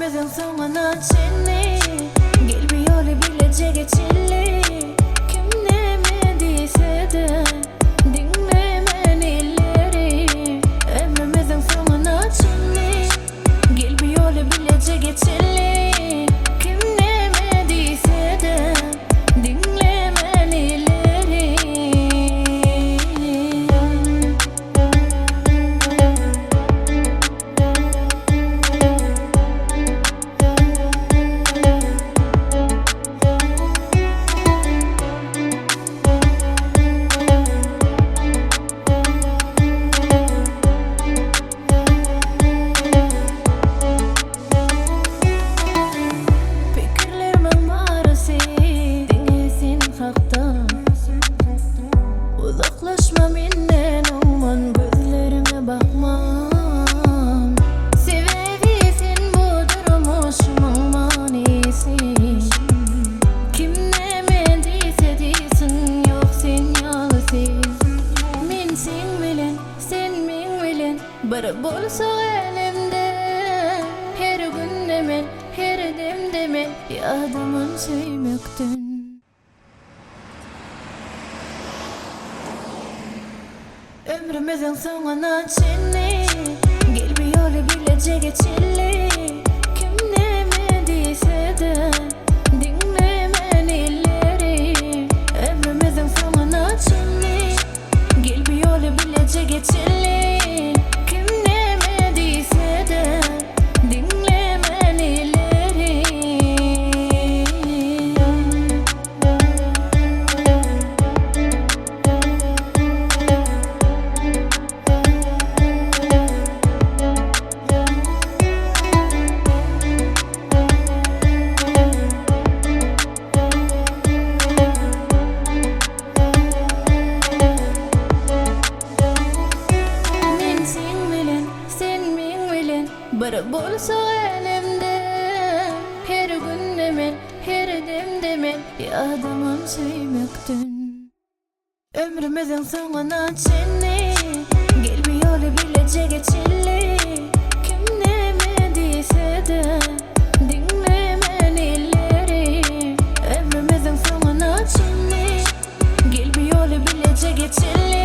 Ömrümüzün sonuna çenli gelmiyor bilecek geçilli. Kim demediyse de dinlemen illeri. Ömrümüzün sonuna çenli gelmiyor bilecek geçilli. Kim demediyse de dinlemen illeri. Uzaklaşma benden aman gözlerime bakmam. Sevebilsin bu durumu şunun manisi. Kim demediyse desin yok sen yalısız. Men sen bilen sen men bilen bir bolsa elimde. Her gün demen her dem demen yadımın sevmekten. Ömrümüzün sonuna çenli gelmiyor bilecek geçilli. Kim demediyse de dinlemen illeri. Ömrümüzün sonuna çenli gelmiyor bilecek geçilli. Kim demediyse de dinlemen illeri. Bir bolsa elimde her gün demen her dem demen yadımın sevmekten. Ömrümüzün sonuna çenli gelmiyor bilecek geçilli. Kim demediyse de dinlemen illeri. Ömrümüzün sonuna çenli gelmiyor bilecek geçilli.